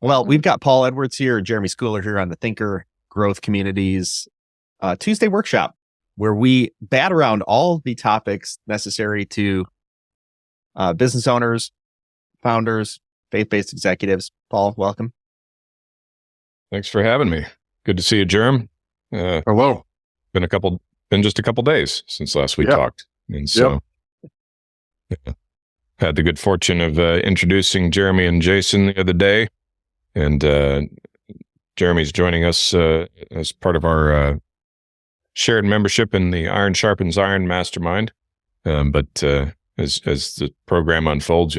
Well, we've got Paul Edwards here, Jeremy Schooler here on the Thinker Growth Communities Tuesday workshop, where we bat around all the topics necessary to business owners, founders, faith-based executives. Paul, welcome. Thanks for having me. Good to see you, Jerem. Hello. Been just a couple days since last we talked, and so had the good fortune of introducing Jeremy and Jason the other day, and Jeremy's joining us as part of our shared membership in the Iron Sharpens Iron Mastermind. But as the program unfolds,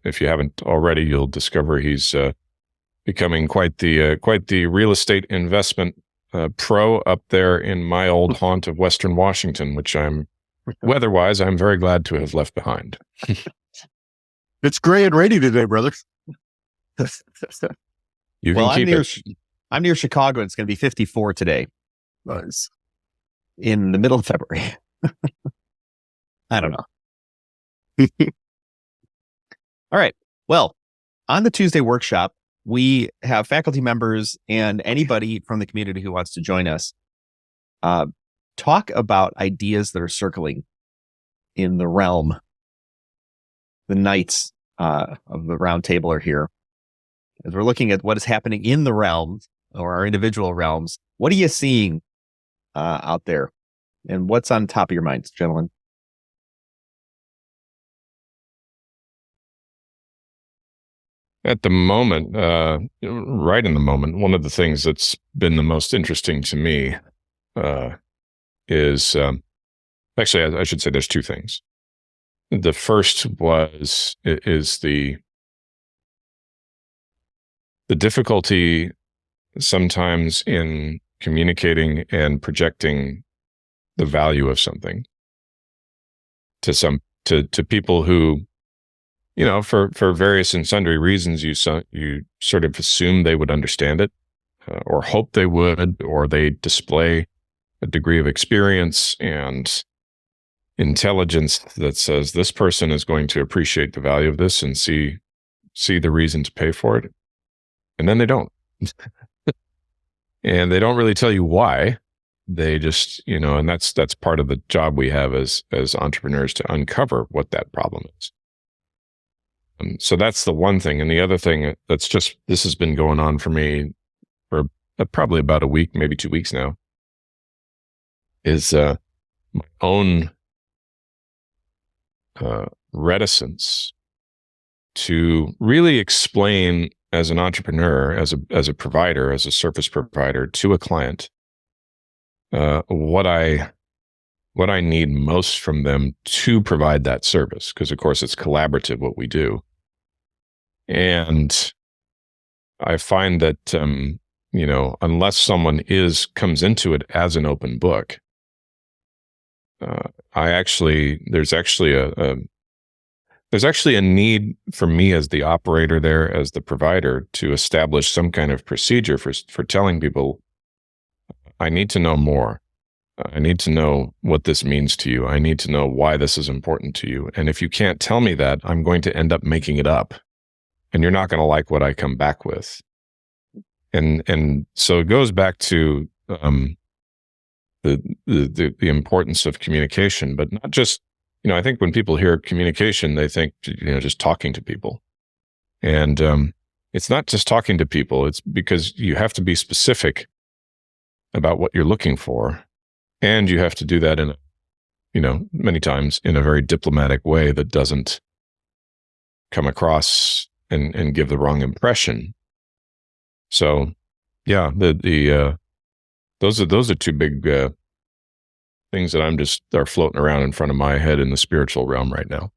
if you haven't already, you'll discover he's becoming quite the real estate investment pro up there in my old haunt of Western Washington, which weather-wise, I'm very glad to have left behind. It's gray and rainy today, brother. I'm near Chicago, and it's going to be 54 today. Nice. In the middle of February. I don't know. All right. Well, on the Tuesday workshop, we have faculty members and anybody from the community who wants to join us talk about ideas that are circling in the realm. The knights of the round table are here. As we're looking at what is happening in the realms or our individual realms, what are you seeing out there? And what's on top of your minds, gentlemen? At the moment, right in the moment, one of the things that's been the most interesting to me is actually, I should say there's two things. The first is the difficulty sometimes in communicating and projecting the value of something to people who, for various and sundry reasons, you sort of assume they would understand it, or hope they would, or they display a degree of experience and intelligence that says this person is going to appreciate the value of this and see the reason to pay for it, and then they don't, and they don't really tell you why. They just, and that's part of the job we have as entrepreneurs, to uncover what that problem is. So that's the one thing. And the other thing this has been going on for me for probably about a week, maybe 2 weeks now, is my own reticence to really explain as an entrepreneur, as a provider, as a service provider to a client, what I need most from them to provide that service. Because of course it's collaborative what we do. And I find that, unless someone comes into it as an open book, there's actually a need for me as the operator there, as the provider, to establish some kind of procedure for telling people, I need to know more. I need to know what this means to you. I need to know why this is important to you. And if you can't tell me that, I'm going to end up making it up. And you're not going to like what I come back with. And so it goes back to the importance of communication, but not just, I think when people hear communication, they think, just talking to people. And it's not just talking to people. It's because you have to be specific about what you're looking for. And you have to do that many times in a very diplomatic way that doesn't come across and give the wrong impression. So, yeah, those are two big things that are floating around in front of my head in the spiritual realm right now.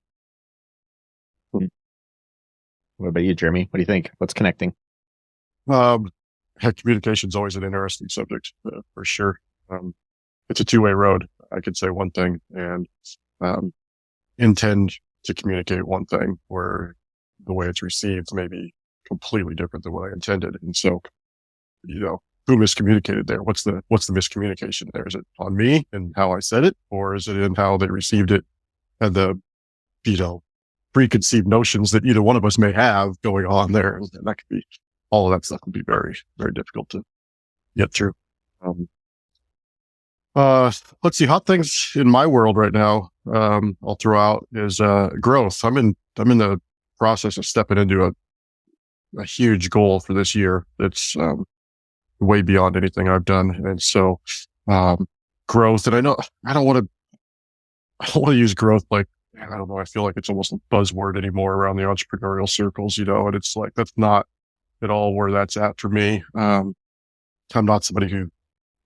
What about you, Jeremy? What do you think? What's connecting? Communication is always an interesting subject, for sure. It's a two-way road. I could say one thing and intend to communicate one thing, where the way it's received may be completely different than what I intended. And so, who miscommunicated there? What's the miscommunication there? Is it on me and how I said it, or is it in how they received it and the, preconceived notions that either one of us may have going on there? And that could be all of that stuff can be very, very difficult to get through. Let's see, hot things in my world right now. I'll throw out is, growth. I'm in the process of stepping into a huge goal for this year. That's, way beyond anything I've done. And so, growth, and I don't want to use growth like, I don't know, I feel like it's almost a buzzword anymore around the entrepreneurial circles, and it's like, that's not at all where that's at for me. I'm not somebody who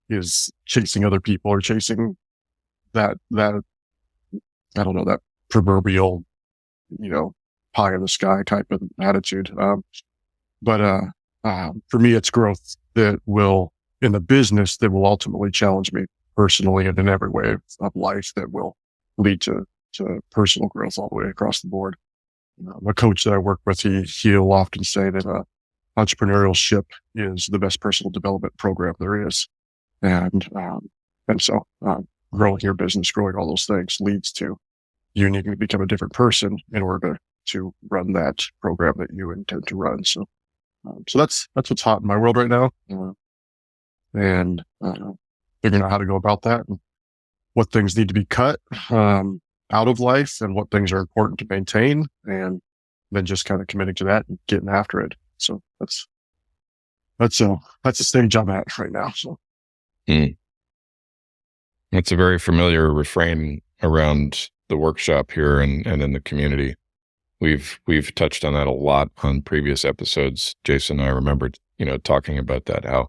is chasing other people or chasing that, I don't know, that proverbial, pie in the sky type of attitude. But for me, it's growth that will, in the business, that will ultimately challenge me personally and in every way of life that will lead to personal growth all the way across the board. A coach that I work with, he'll often say that Entrepreneurship is the best personal development program there is. And so growing your business, growing all those things leads to you needing to become a different person in order to run that program that you intend to run. So that's what's hot in my world right now. And figuring out how to go about that and what things need to be cut out of life and what things are important to maintain, and then just kind of committing to that and getting after it. So that's the stage I'm at right now. So. It's a very familiar refrain around the workshop here and in the community. We've touched on that a lot on previous episodes. Jason and I remembered, talking about that, how,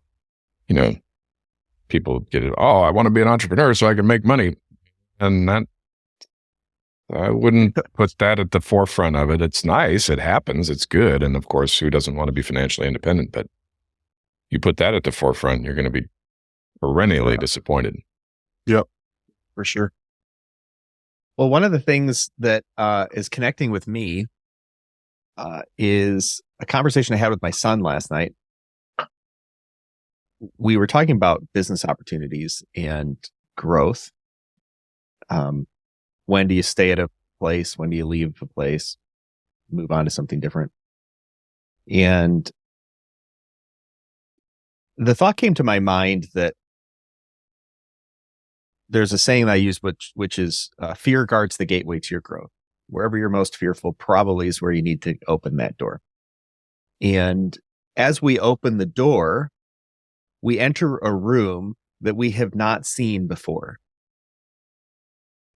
people get it. Oh, I want to be an entrepreneur so I can make money. And that, I wouldn't put that at the forefront of it. It's nice. It happens. It's good. And of course, who doesn't want to be financially independent? But you put that at the forefront, you're going to be perennially disappointed. Yep, for sure. Well, one of the things that is connecting with me is a conversation I had with my son last night. We were talking about business opportunities and growth. When do you stay at a place? When do you leave a place? Move on to something different? And the thought came to my mind that there's a saying that I use, which is fear guards the gateway to your growth. Wherever you're most fearful probably is where you need to open that door. And as we open the door, we enter a room that we have not seen before.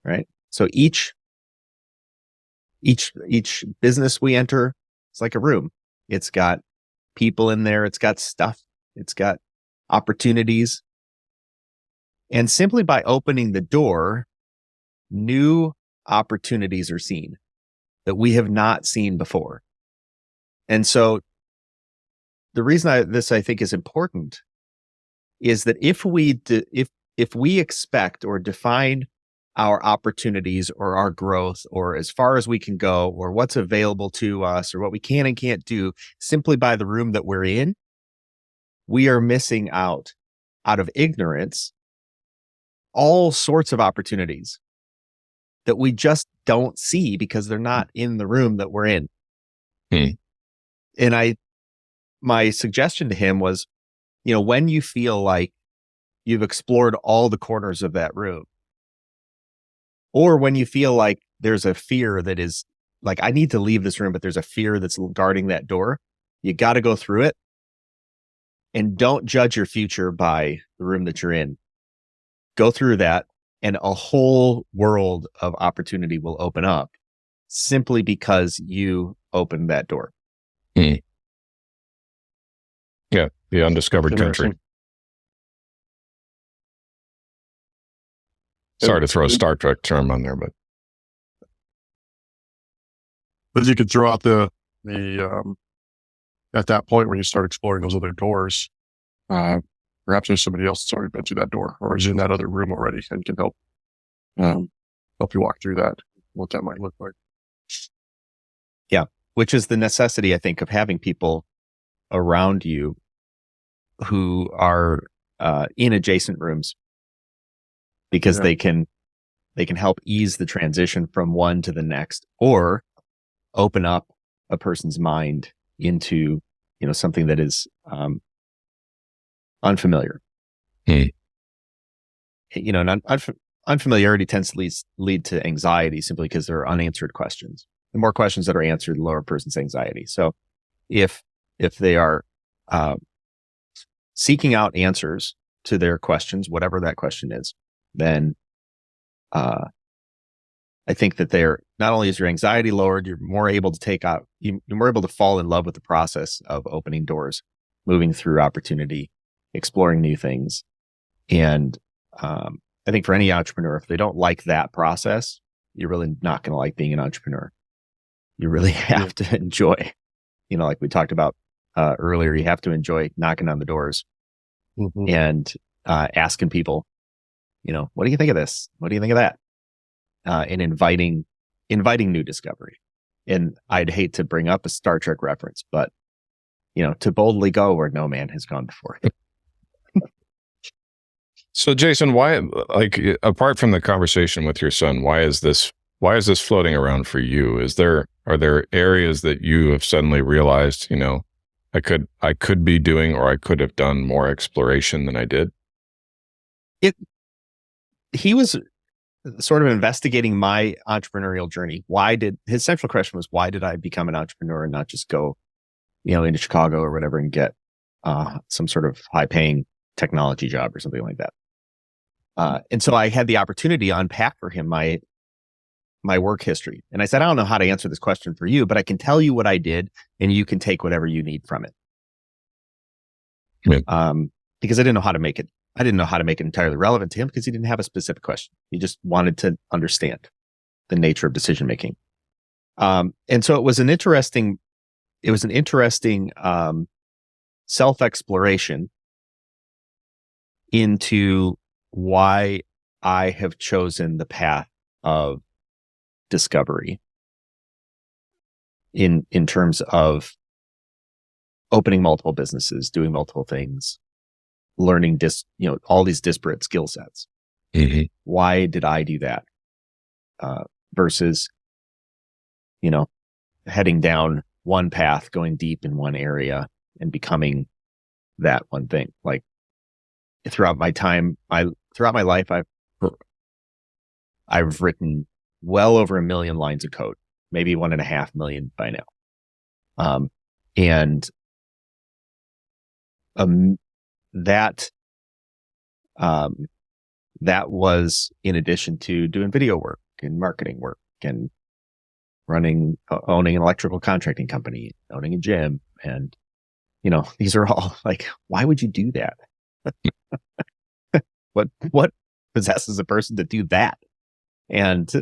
Right? So each business we enter, it's like a room. It's got people in there. It's got stuff. It's got opportunities. And simply by opening the door, new opportunities are seen that we have not seen before. And so the reason this I think is important is that if we expect or define our opportunities or our growth or as far as we can go or what's available to us or what we can and can't do simply by the room that we're in, we are missing out of ignorance all sorts of opportunities that we just don't see because they're not in the room that we're in. And my suggestion to him was, when you feel like you've explored all the corners of that room, or when you feel like there's a fear that is like, I need to leave this room, but there's a fear that's guarding that door, you got to go through it. And don't judge your future by the room that you're in. Go through that, and a whole world of opportunity will open up simply because you opened that door. Yeah, the undiscovered country. Sorry to throw a Star Trek term on there, but you could throw out the at that point when you start exploring those other doors, perhaps there's somebody else that's already been through that door or is in that other room already and can help you walk through that, what that might look like. Yeah, which is the necessity, I think, of having people around you who are in adjacent rooms, because they can help ease the transition from one to the next, or open up a person's mind into something that is unfamiliar. Hmm. And unfamiliarity tends to lead to anxiety simply because there are unanswered questions. The more questions that are answered, the lower a person's anxiety. So if they are seeking out answers to their questions, whatever that question is, then I think that not only is your anxiety lowered, you're more able to fall in love with the process of opening doors, moving through opportunity, exploring new things. And I think for any entrepreneur, if they don't like that process, you're really not going to like being an entrepreneur. You really have to enjoy, like we talked about earlier, you have to enjoy knocking on the doors and asking people, what do you think of this? What do you think of that? And inviting new discovery. And I'd hate to bring up a Star Trek reference, but to boldly go where no man has gone before. So Jason, why, apart from the conversation with your son, why is this floating around for you? Are there areas that you have suddenly realized, I could be doing, or I could have done more exploration than I did? He was sort of investigating my entrepreneurial journey. His central question was, why did I become an entrepreneur and not just go, into Chicago or whatever and get some sort of high paying technology job or something like that. And so I had the opportunity to unpack for him my work history. And I said, I don't know how to answer this question for you, but I can tell you what I did and you can take whatever you need from it. Yeah. Because I didn't know how to make it. I didn't know how to make it entirely relevant to him because he didn't have a specific question. He just wanted to understand the nature of decision making. And so it was an interesting self-exploration into why I have chosen the path of discovery in terms of opening multiple businesses, doing multiple things, learning all these disparate skill sets. Mm-hmm. Why did I do that? Versus, heading down one path, going deep in one area and becoming that one thing. Like throughout my life, I've written well over 1 million lines of code, maybe 1.5 million by now. That was in addition to doing video work and marketing work and owning an electrical contracting company, owning a gym. And, these are all like, why would you do that? What possesses a person to do that? And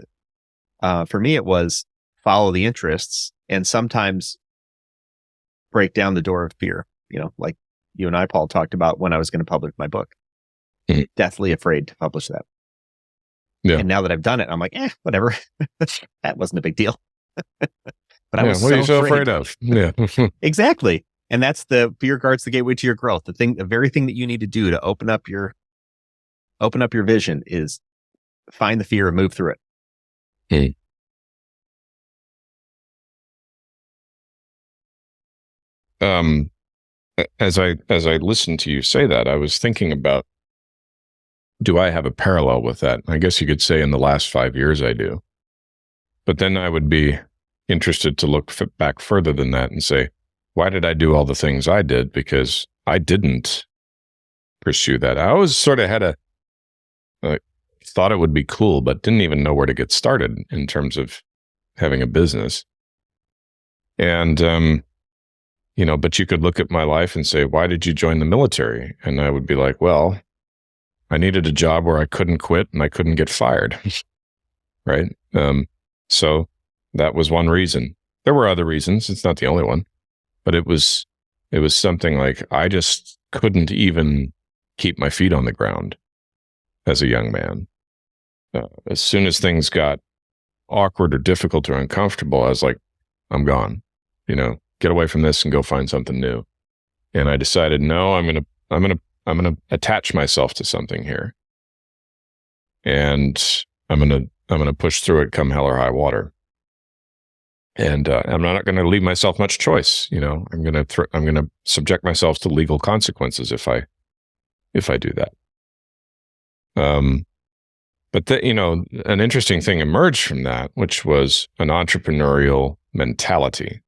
for me, it was follow the interests and sometimes break down the door of fear, like you and I, Paul, talked about when I was going to publish my book. Mm-hmm. Deathly afraid to publish that. Yeah. And now that I've done it, I'm like, whatever. That wasn't a big deal. But I was what are you so afraid of? Yeah. Exactly. And that's the fear guards the gateway to your growth. The very thing that you need to do to open up your vision is find the fear and move through it. As I listened to you say that, I was thinking about, do I have a parallel with that? I guess you could say in the last 5 years I do. But then I would be interested to look back further than that and say, why did I do all the things I did? Because I didn't pursue that. I always sort of had thought it would be cool, but didn't even know where to get started in terms of having a business. And, but you could look at my life and say, why did you join the military? And I would be like, well, I needed a job where I couldn't quit and I couldn't get fired. Right. So that was one reason. There were other reasons. It's not the only one, but it was something like I just couldn't even keep my feet on the ground as a young man. As soon as things got awkward or difficult or uncomfortable, I was like, I'm gone, get away from this and go find something new. And I decided, no, I'm going to attach myself to something here. And I'm going to push through it come hell or high water. And I'm not going to leave myself much choice. I'm going to subject myself to legal consequences if I do that. But an interesting thing emerged from that, which was an entrepreneurial mentality.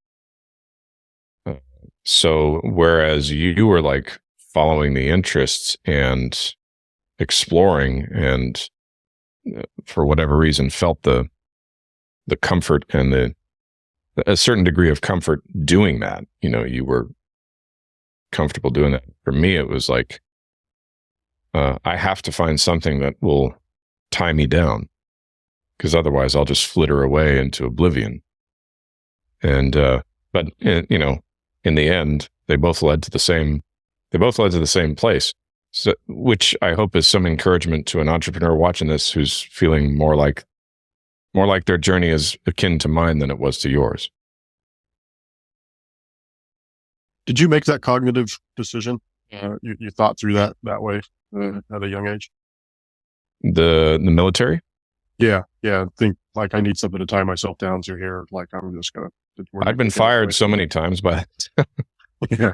So whereas you were like following the interests and exploring, and for whatever reason felt the comfort and a certain degree of comfort doing that. You were comfortable doing that. For me, it was like, I have to find something that will tie me down, because otherwise I'll just flitter away into oblivion. And, but in the end, they both led to the same place. So, which I hope is some encouragement to an entrepreneur watching this who's feeling more like their journey is akin to mine than it was to yours. Did you make that cognitive decision? You thought through that way at a young age? The military? Yeah. Think like I need something to tie myself down to here. Like I'm just gonna. I've been fired so many times by yeah.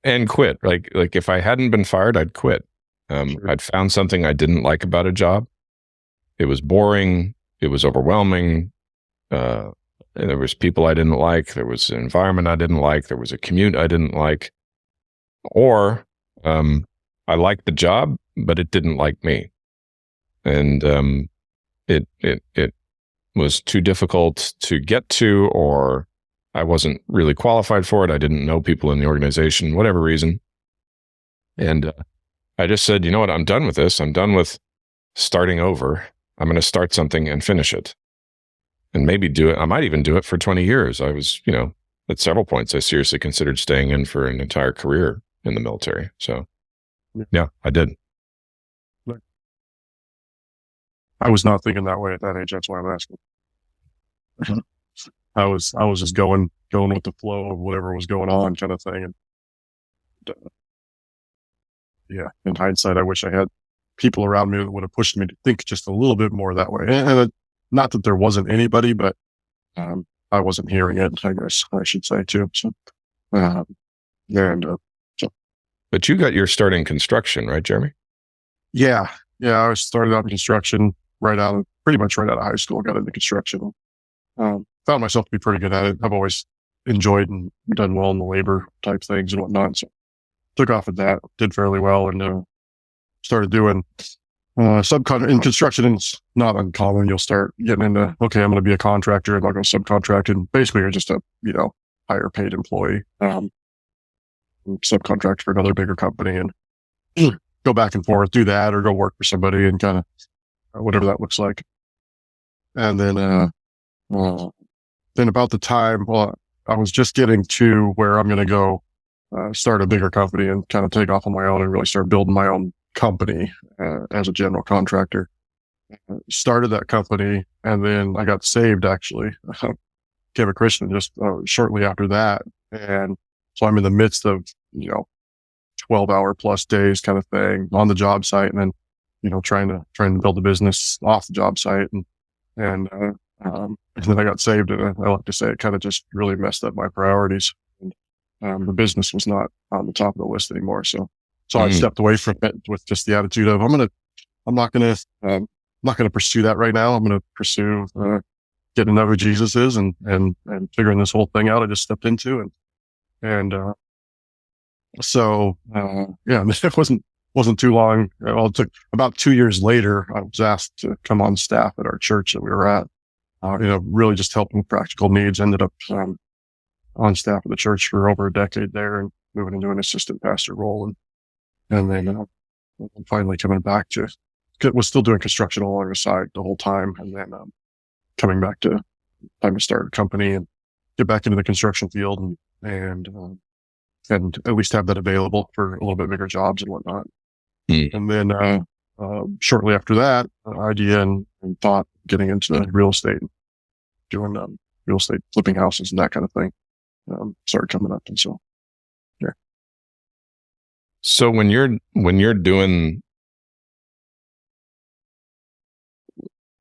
And quit. Like if I hadn't been fired, I'd quit. Sure. I'd found something I didn't like about a job. It was boring. It was overwhelming. There was people I didn't like. There was an environment I didn't like. There was a commute I didn't like. Or I liked the job, but it didn't like me. And it was too difficult to get to, or I wasn't really qualified for it. I didn't know people in the organization, whatever reason. And I just said, you know what? I'm done with this. I'm done with starting over. I'm going to start something and finish it. And maybe do it. I might even do it for 20 years. I was, at several points, I seriously considered staying in for an entire career in the military. So, yeah, I did. I was not thinking that way at that age. That's why I'm asking. I was just going with the flow of whatever was going on, kind of thing. And yeah, in hindsight, I wish I had people around me that would have pushed me to think just a little bit more that way. And not that there wasn't anybody, but I wasn't hearing it, I guess I should say too. So, but you got your start in construction, right, Jeremy? Yeah. I started out in construction pretty much right out of high school. Got into construction. Found myself to be pretty good at it. I've always enjoyed and done well in the labor type things and whatnot. So took off at that, did fairly well, and started doing subcontract in construction. And it's not uncommon. You'll start getting into, okay, I'm going to be a contractor, and I'll go subcontract, and basically you're just a higher paid employee, subcontract for another bigger company, and go back and forth, do that, or go work for somebody, and kind of whatever that looks like. And then about the time, I was just getting to where I'm going to go start a bigger company and kind of take off on my own and really start building my own company as a general contractor. Started that company, and then I got saved, actually. Became a Christian just shortly after that. And so I'm in the midst of, 12-hour plus days kind of thing on the job site, and then, trying to build a business off the job site. And then I got saved, and I like to say it kind of just really messed up my priorities. And the business was not on the top of the list anymore. So I stepped away from it with just the attitude of, I'm not going to pursue that right now. I'm going to pursue, getting to know who Jesus is and figuring this whole thing out I just stepped into. So it wasn't too long. Well, it took about 2 years later, I was asked to come on staff at our church that we were at, really just helping with practical needs. Ended up, on staff of the church for over a decade there, and moving into an assistant pastor role. And then, finally coming back was still doing construction along the side the whole time. And then, coming back to time to start a company and get back into the construction field and at least have that available for a little bit bigger jobs and whatnot. And then, shortly after that, idea and thought getting into real estate, doing, real estate, flipping houses and that kind of thing, started coming up. And so, yeah. So when you're doing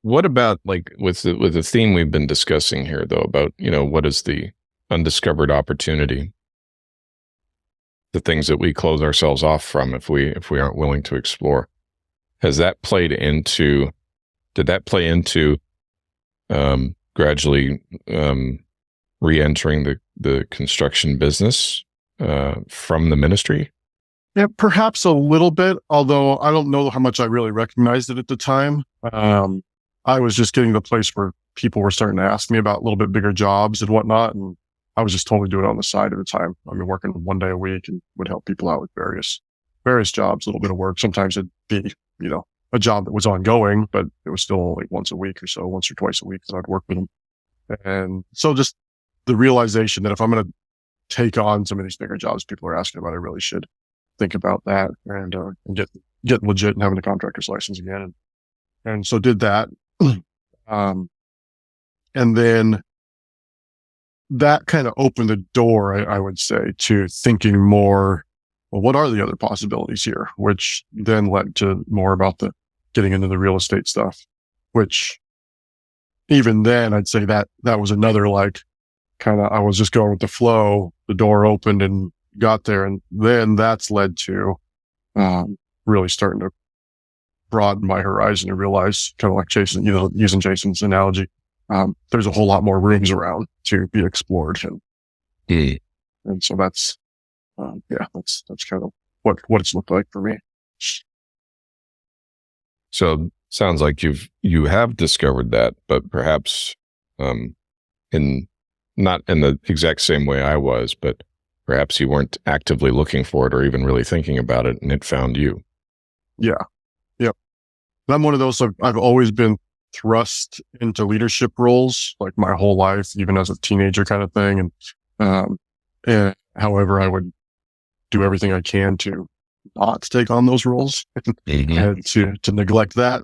what about like with the theme we've been discussing here, though, about, what is the undiscovered opportunity? The things that we close ourselves off from if we aren't willing to explore. Did that play into gradually re-entering the construction business from the ministry? Yeah, perhaps a little bit, although I don't know how much I really recognized it at the time. I was just getting to the place where people were starting to ask me about a little bit bigger jobs and whatnot. And I was just totally doing it on the side at the time. I mean, working 1 day a week and would help people out with various jobs, a little bit of work. Sometimes it'd be, a job that was ongoing, but it was still like once a week or so, once or twice a week that I'd work with them. And so just the realization that if I'm going to take on some of these bigger jobs people are asking about, I really should think about that and get legit and having a contractor's license again. And so did that. And then that kind of opened the door, I would say, to thinking more, well, what are the other possibilities here? Which then led to more about the getting into the real estate stuff, which even then I'd say that was another like kind of, I was just going with the flow. The door opened and got there. And then that's led to really starting to broaden my horizon and realize, kind of like Jason, using Jason's analogy, there's a whole lot more rooms around to be explored. And so that's kind of what it's looked like for me. So sounds like you have discovered that, but perhaps in not in the exact same way I was, but perhaps you weren't actively looking for it or even really thinking about it, and it found you. Yeah. Yep. And I'm one of those, I've always been thrust into leadership roles, like my whole life, even as a teenager kind of thing. And however, I would do everything I can to not take on those roles and to neglect that.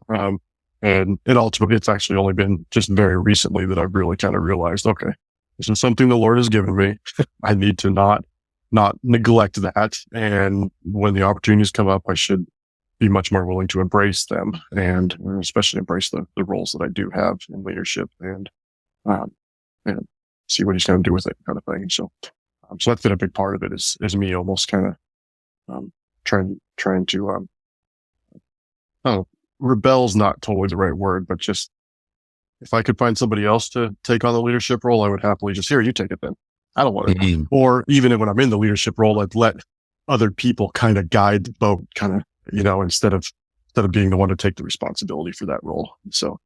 And it's actually only been just very recently that I've really kind of realized, okay, this is something the Lord has given me. I need to not neglect that. And when the opportunities come up, I should be much more willing to embrace them, and especially embrace the roles that I do have in leadership, and see what he's going to do with it, kind of thing. So that's been a big part of it, is me almost kind of trying to rebel's not totally the right word, but just if I could find somebody else to take on the leadership role, I would happily just, here, you take it then. I don't want it. Or even when I'm in the leadership role, I'd let other people kind of guide the boat, kind of, instead of being the one to take the responsibility for that role. So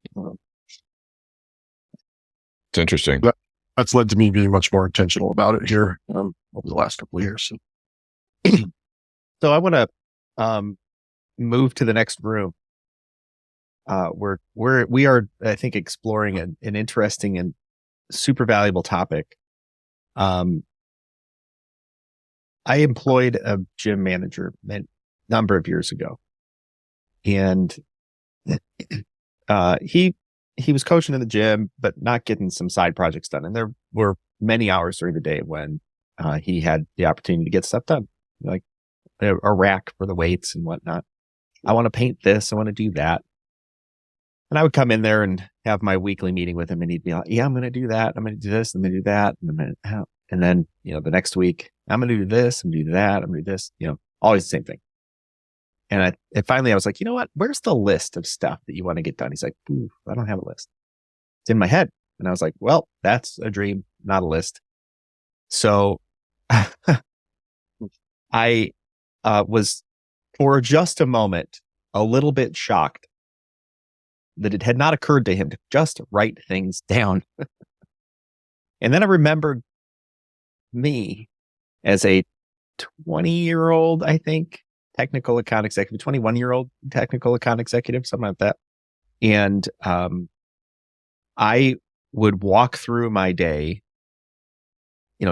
it's interesting. That's led to me being much more intentional about it here over the last couple of years. So I want to move to the next room. We are, I think, exploring an interesting and super valuable topic. I employed a gym manager a number of years ago, and he was coaching in the gym, but not getting some side projects done. And there were many hours during the day when he had the opportunity to get stuff done, like a rack for the weights and whatnot. I want to paint this. I want to do that. And I would come in there and have my weekly meeting with him, and he'd be like, yeah, I'm going to do that. I'm going to do this. I'm going to do that. And then, the next week, I'm going to do this. I'm going to do that. I'm going to do this, always the same thing. And finally I was like, you know what? Where's the list of stuff that you want to get done? He's like, ooh, I don't have a list. It's in my head. And I was like, well, that's a dream, not a list. So I was, for just a moment, a little bit shocked that it had not occurred to him to just write things down. And then I remembered me as a 20-year-old, I think, technical account executive, 21-year-old technical account executive, something like that. And I would walk through my day,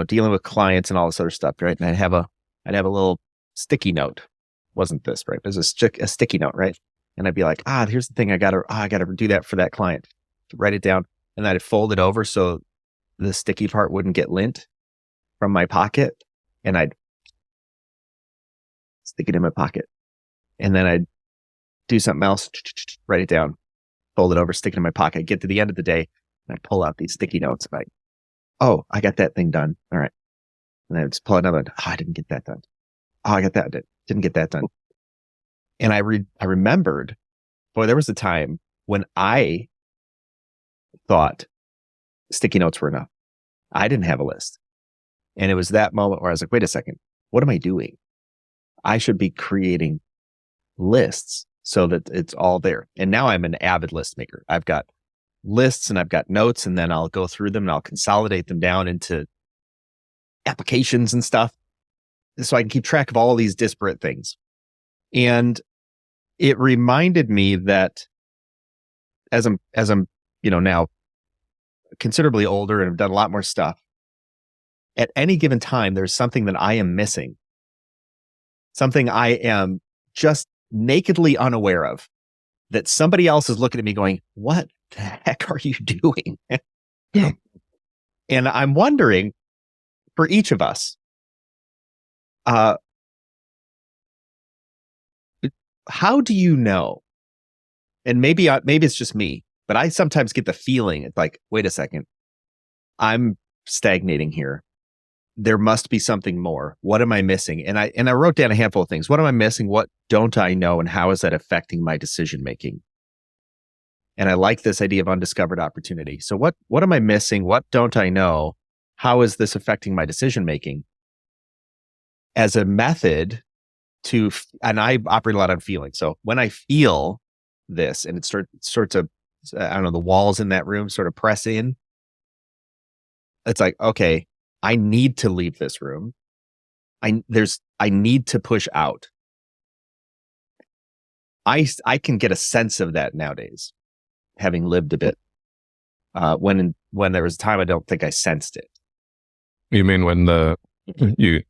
dealing with clients and all this other stuff, right? And I'd have a little sticky note. Wasn't this, right? It was a sticky note, right? And I'd be like, here's the thing. I gotta do that for that client. Write it down. And I'd fold it over so the sticky part wouldn't get lint from my pocket. And I'd stick it in my pocket. And then I'd do something else, write it down. fold it over, stick it in my pocket. I get to the end of the day and I pull out these sticky notes. I'm like, oh, I got that thing done. All right. And I just pull another one. Oh, I didn't get that done. Oh, I got that. Didn't get that done. And I remembered, boy, there was a time when I thought sticky notes were enough. I didn't have a list. And it was that moment where I was like, wait a second, what am I doing? I should be creating lists so that it's all there. And now I'm an avid list maker. I've got lists and I've got notes, and then I'll go through them and I'll consolidate them down into applications and stuff so I can keep track of all these disparate things. And it reminded me that as I'm, now considerably older and have done a lot more stuff, at any given time, there's something that I am missing, something I am just nakedly unaware of, that somebody else is looking at me going, what the heck are you doing? Yeah. And I'm wondering, for each of us, how do you know? And maybe it's just me, but I sometimes get the feeling it's like, wait a second, I'm stagnating here. There must be something more. What am I missing? And I wrote down a handful of things. What am I missing? What don't I know? And how is that affecting my decision making? And I like this idea of undiscovered opportunity. So what am I missing? What don't I know? How is this affecting my decision making? As a method to, and I operate a lot on feeling. So when I feel this and it starts to, I don't know, the walls in that room sort of press in, it's like, okay, I need to leave this room. I need to push out. I can get a sense of that nowadays, having lived a bit. When there was a time I don't think I sensed it. You mean when you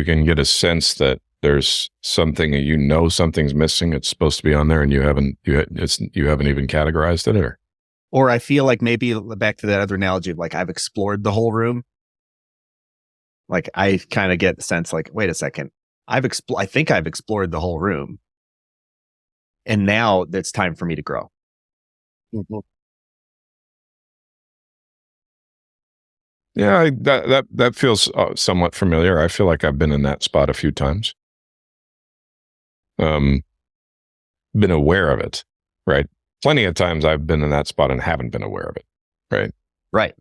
can get a sense that there's something, something's missing, it's supposed to be on there, and you haven't even categorized it, or I feel like, maybe back to that other analogy of like, I've explored the whole room. Like I kind of get the sense like, wait a second, I think I've explored the whole room, and now it's time for me to grow. Mhm. Yeah, that feels somewhat familiar. I feel like I've been in that spot a few times. Been aware of it, right? Plenty of times I've been in that spot and haven't been aware of it, right? Right.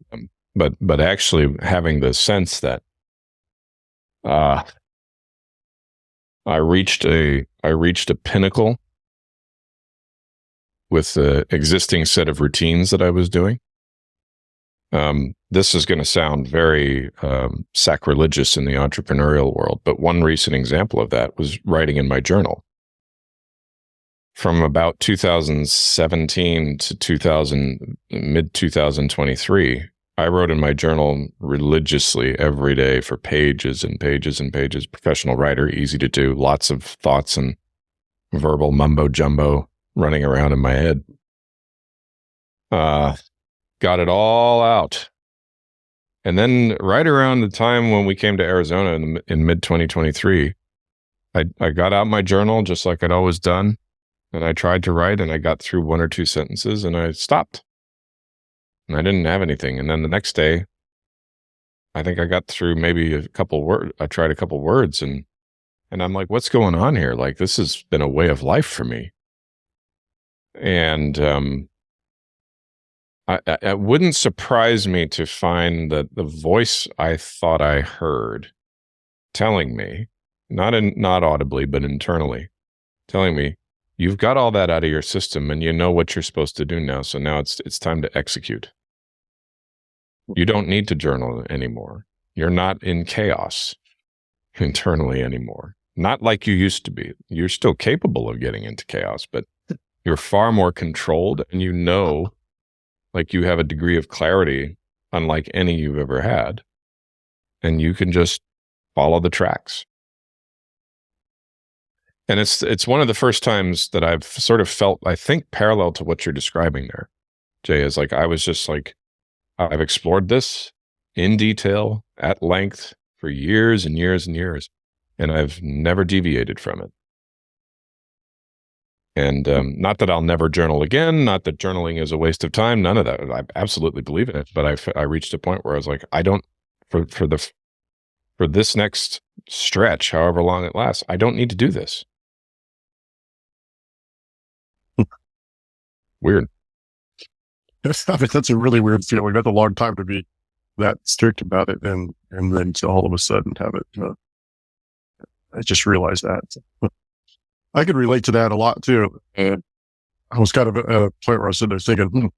But actually having the sense that I reached a pinnacle with the existing set of routines that I was doing. This is going to sound very sacrilegious in the entrepreneurial world, but one recent example of that was writing in my journal. From about 2017 to mid 2023, I wrote in my journal religiously every day for pages and pages and pages. Professional writer, easy to do, lots of thoughts and verbal mumbo jumbo running around in my head. Got it all out. And then right around the time when we came to Arizona in mid 2023, I got out my journal just like I'd always done. And I tried to write, and I got through one or two sentences, and I stopped. And I didn't have anything. And then the next day, I think I got through maybe a couple words. I tried a couple words, and I'm like, what's going on here? Like, this has been a way of life for me. And it wouldn't surprise me to find that the voice I thought I heard telling me, not audibly, but internally, telling me, you've got all that out of your system and you know what you're supposed to do now. So now it's time to execute. You don't need to journal anymore. You're not in chaos internally anymore. Not like you used to be. You're still capable of getting into chaos, but you're far more controlled, and you know, like, you have a degree of clarity unlike any you've ever had, and you can just follow the tracks. And it's one of the first times that I've sort of felt, I think, parallel to what you're describing there, Jay, is like, I was just like, I've explored this in detail at length for years and years and years, and I've never deviated from it. And not that I'll never journal again, not that journaling is a waste of time, none of that. I absolutely believe in it. But I reached a point where I was like, I don't, for this next stretch, however long it lasts, I don't need to do this. Weird. I mean, that's a really weird feeling. That's a long time to be that strict about it, and then to all of a sudden have it. I just realized that. I could relate to that a lot too. And I was kind of at a point where I was sitting there thinking,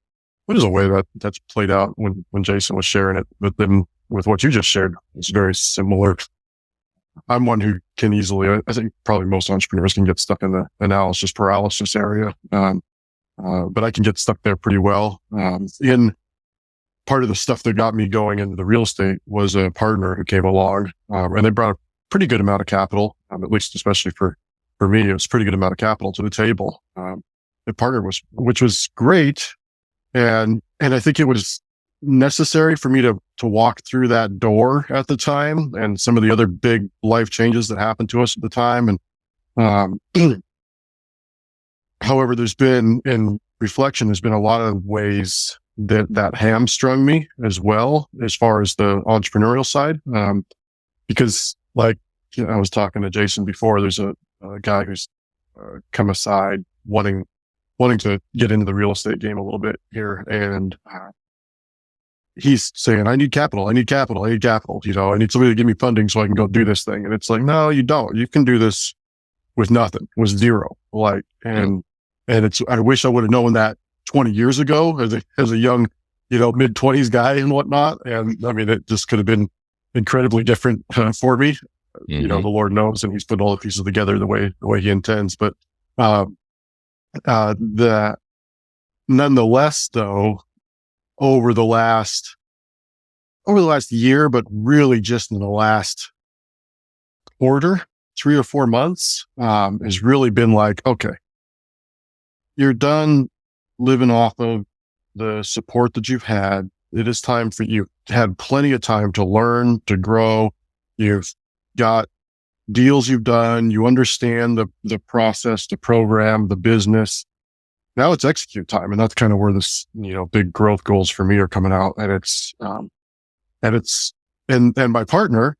what is a way that's played out when Jason was sharing it? But then with what you just shared, it's very similar. I'm one who can easily, I think probably most entrepreneurs can get stuck in the analysis paralysis area. But I can get stuck there pretty well. In part of the stuff that got me going into the real estate was a partner who came along, and they brought a pretty good amount of capital, at least especially for me, it was a pretty good amount of capital to the table. The partner which was great. And I think it was necessary for me to walk through that door at the time and some of the other big life changes that happened to us at the time. And, however, there's been, in reflection, there's been a lot of ways that hamstrung me as well, as far as the entrepreneurial side. Because like, I was talking to Jason before, there's a guy who's come aside wanting to get into the real estate game a little bit here. And he's saying, I need capital. You know, I need somebody to give me funding so I can go do this thing. And it's like, no, you don't. You can do this with nothing, with zero. Like, and I wish I would have known that 20 years ago as a young, you know, mid-20s guy and whatnot. And I mean, it just could have been incredibly different for me. Mm-hmm. You know, the Lord knows, and he's put all the pieces together the way he intends. But nonetheless, though, over the last year, but really just in the last quarter, 3 or 4 months, has really been like, okay, you're done living off of the support that you've had. It is time for you. Had plenty of time to learn, to grow. You've got deals you've done. You understand the process, the program, the business. Now it's execute time. And that's kind of where this, you know, big growth goals for me are coming out. And and my partner,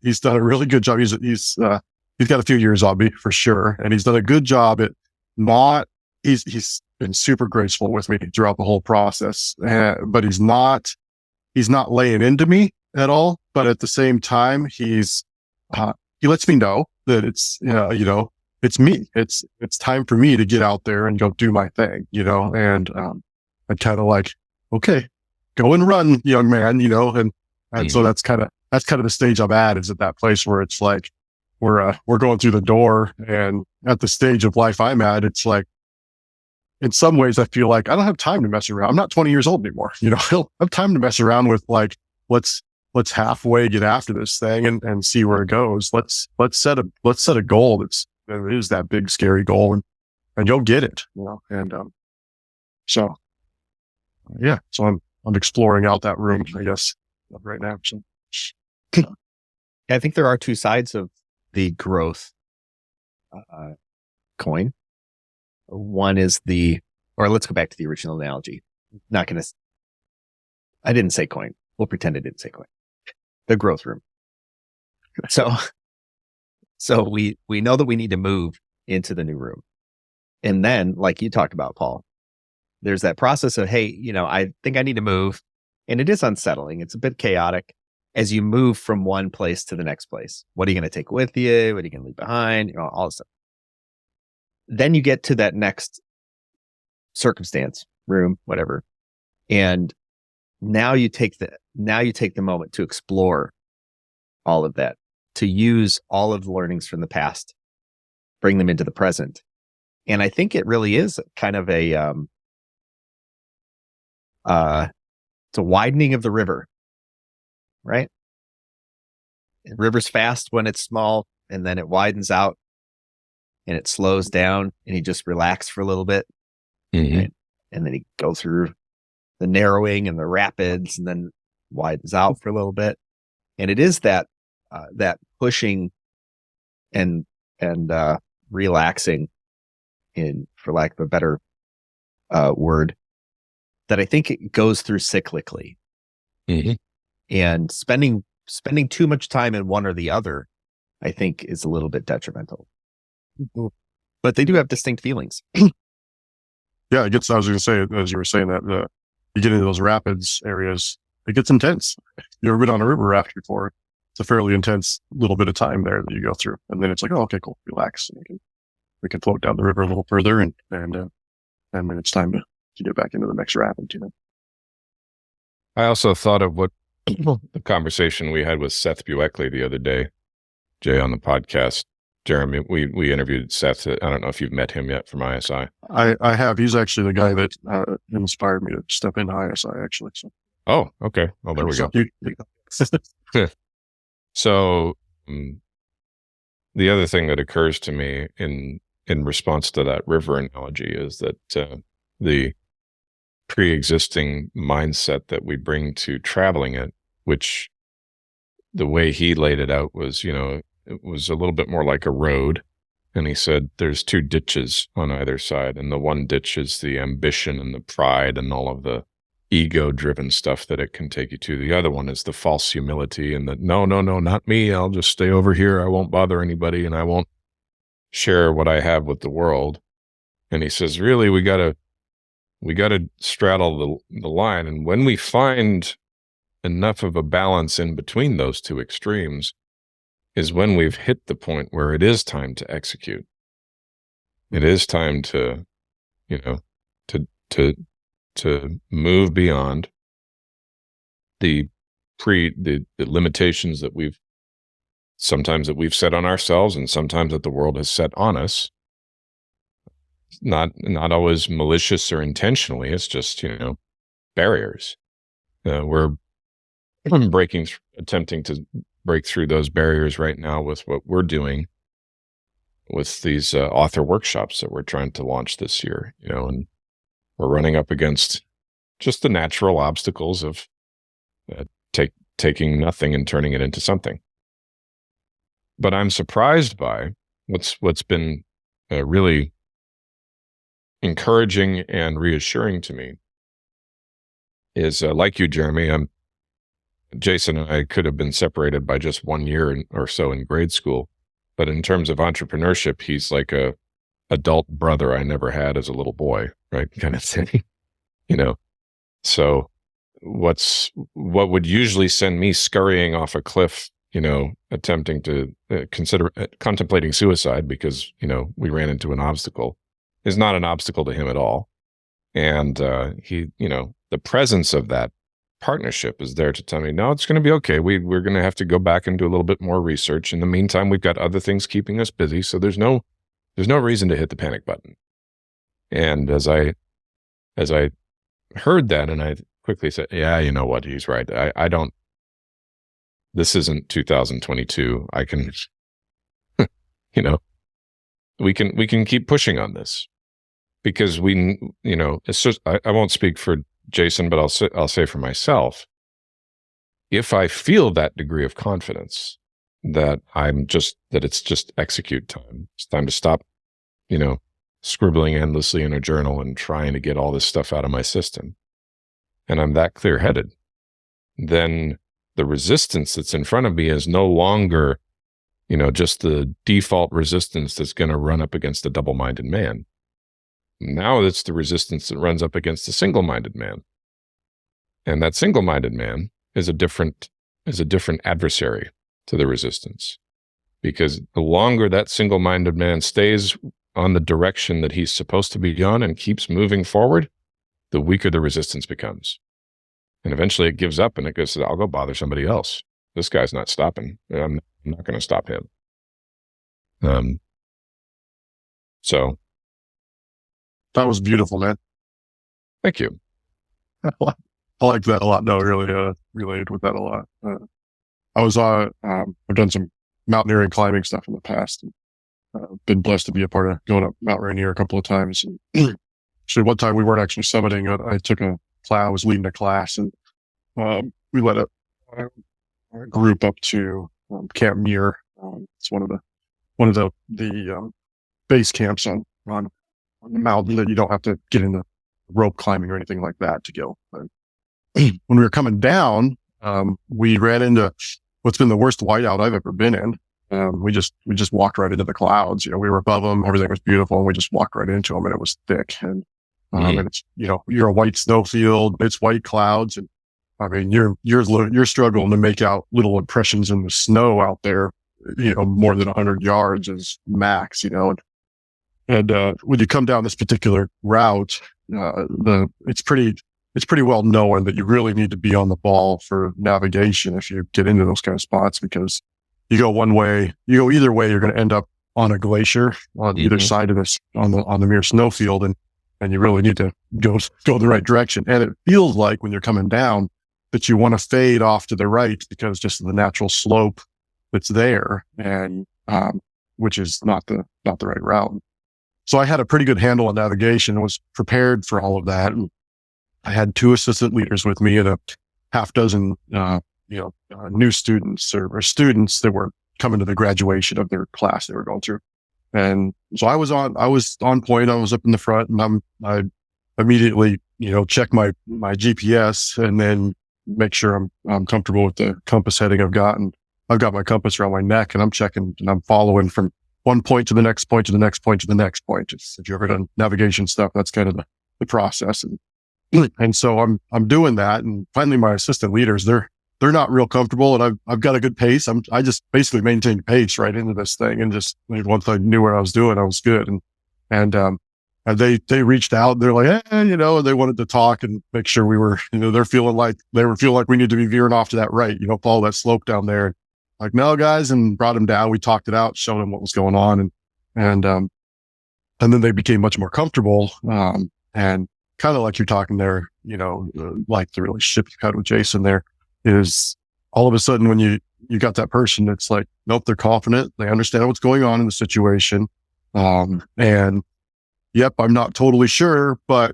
he's done a really good job. He's got a few years on me for sure. And he's done a good job at he's been super graceful with me throughout the whole process. But he's not laying into me at all. But at the same time, he lets me know that it's, you know, it's me. It's time for me to get out there and go do my thing, you know, and, I'm kind of like, okay, go and run, young man, you know, and so that's kind of the stage I'm at, is at that place where it's like, we're going through the door, and at the stage of life I'm at, it's like, in some ways I feel like I don't have time to mess around. I'm not 20 years old anymore. You know, I don't have time to mess around with like, let's halfway get after this thing and see where it goes. Let's set a goal that is that big, scary goal, and you'll get it, you know? And, so I'm exploring out that room, I guess, right now. So I think there are two sides of the growth, coin. One is let's go back to the original analogy. I didn't say coin. We'll pretend I didn't say coin. The growth room. So we know that we need to move into the new room. And then, like you talked about, Paul, there's that process of, hey, you know, I think I need to move. And it is unsettling. It's a bit chaotic as you move from one place to the next place. What are you going to take with you? What are you going to leave behind? You know, all this stuff. Then you get to that next circumstance, room, whatever. And now you take the moment to explore all of that, to use all of the learnings from the past, bring them into the present. And I think it really is kind of it's a widening of the river, right? The river's fast when it's small, and then it widens out and it slows down, and you just relax for a little bit. Mm-hmm. Right? And then you go through the narrowing and the rapids, and then widens out for a little bit. And it is that pushing and relaxing for lack of a better word, that I think it goes through cyclically. Mm-hmm. And spending too much time in one or the other, I think, is a little bit detrimental. But they do have distinct feelings. Yeah, it gets, I was going to say, as you were saying that, you get into those rapids areas, it gets intense. You ever been on a river raft before? It's a fairly intense little bit of time there that you go through. And then it's like, oh, okay, cool, relax. And we can float down the river a little further. And then it's time to get back into the next rapid, I also thought of what the conversation we had with Seth Bueckley the other day, Jay, on the podcast. Jeremy, we interviewed Seth. I don't know if you've met him yet from ISI. I have. He's actually the guy that inspired me to step into ISI, actually. So. Oh, okay. Well, there we go. So the other thing that occurs to me in response to that river analogy is that the pre-existing mindset that we bring to traveling it, which the way he laid it out was, it was a little bit more like a road. And he said, there's two ditches on either side. And the one ditch is the ambition and the pride and all of the ego-driven stuff that it can take you to. The other one is the false humility and the, no, not me. I'll just stay over here. I won't bother anybody and I won't share what I have with the world. And he says, really, we got to straddle the line. And when we find enough of a balance in between those two extremes, is when we've hit the point where it is time to execute. It is time to, to move beyond the limitations that we've set on ourselves and sometimes that the world has set on us. Not always malicious or intentionally. It's just, barriers. We're attempting to break through those barriers right now with what we're doing with these author workshops that we're trying to launch this year, and we're running up against just the natural obstacles of taking nothing and turning it into something. But I'm surprised by what's been really encouraging and reassuring to me is like you, Jeremy, Jason and I could have been separated by just 1 year or so in grade school. But in terms of entrepreneurship, he's like a adult brother I never had as a little boy, right? Kind of thing, So what would usually send me scurrying off a cliff, attempting to contemplating suicide because, we ran into an obstacle is not an obstacle to him at all. And he, the presence of that partnership is there to tell me, no, it's going to be okay. We're going to have to go back and do a little bit more research. In the meantime, we've got other things keeping us busy. So there's no reason to hit the panic button. And as I heard that, and I quickly said, yeah, you know what? He's right. This isn't 2022. I can, we can keep pushing on this because it's just, I won't speak for Jason, but I'll say for myself, if I feel that degree of confidence that it's just execute time, it's time to stop, scribbling endlessly in a journal and trying to get all this stuff out of my system, and I'm that clear-headed, then the resistance that's in front of me is no longer, just the default resistance that's going to run up against a double-minded man. Now it's the resistance that runs up against a single-minded man. And that single-minded man is a different adversary to the resistance. Because the longer that single-minded man stays on the direction that he's supposed to be on and keeps moving forward, the weaker the resistance becomes. And eventually it gives up and it goes, I'll go bother somebody else. This guy's not stopping. I'm not going to stop him. So that was beautiful, man. Thank you. I like that a lot. No, really related with that a lot. I've done some mountaineering climbing stuff in the past. And, been blessed to be a part of going up Mount Rainier a couple of times. And actually, one time we weren't actually summiting. I took a class. I was leading a class, and we led a group up to Camp Muir. It's one of the base camps on on the mountain that you don't have to get into rope climbing or anything like that to go. But when we were coming down, we ran into what's been the worst whiteout I've ever been in. We just walked right into the clouds. We were above them. Everything was beautiful. And we just walked right into them, and it was thick. And it's, you're a white snowfield. It's white clouds. And I mean, you're struggling to make out little impressions in the snow out there, more than 100 yards is max, and when you come down this particular route, it's pretty well known that you really need to be on the ball for navigation if you get into those kind of spots, because you go either way, you're going to end up on a glacier on either side of this on the mere snowfield, and you really need to go the right direction. And it feels like when you're coming down that you want to fade off to the right because just of the natural slope that's there, and which is not the right route. So I had a pretty good handle on navigation and was prepared for all of that. And I had 2 assistant leaders with me and a half dozen, new students or students that were coming to the graduation of their class they were going through. And so I was on point. I was up in the front, and I immediately, check my GPS and then make sure I'm comfortable with the compass heading I've got. And I've got my compass around my neck, and I'm checking and I'm following from one point to the next point to the next point to the next point. If you've ever done navigation stuff, that's kind of the process. And so I'm doing that. And finally my assistant leaders, they're not real comfortable, and I've got a good pace. I just basically maintained pace right into this thing. And just once I knew what I was doing, I was good. And they reached out. They're like, and they wanted to talk and make sure we were, they were feeling like we need to be veering off to that right, follow that slope down there. Like, no, guys, and brought them down. We talked it out, showed them what was going on. And then they became much more comfortable. And kind of like you're talking there, like the relationship you had with Jason there is all of a sudden when you got that person, it's like, nope, they're confident. They understand what's going on in the situation. And yep, I'm not totally sure, but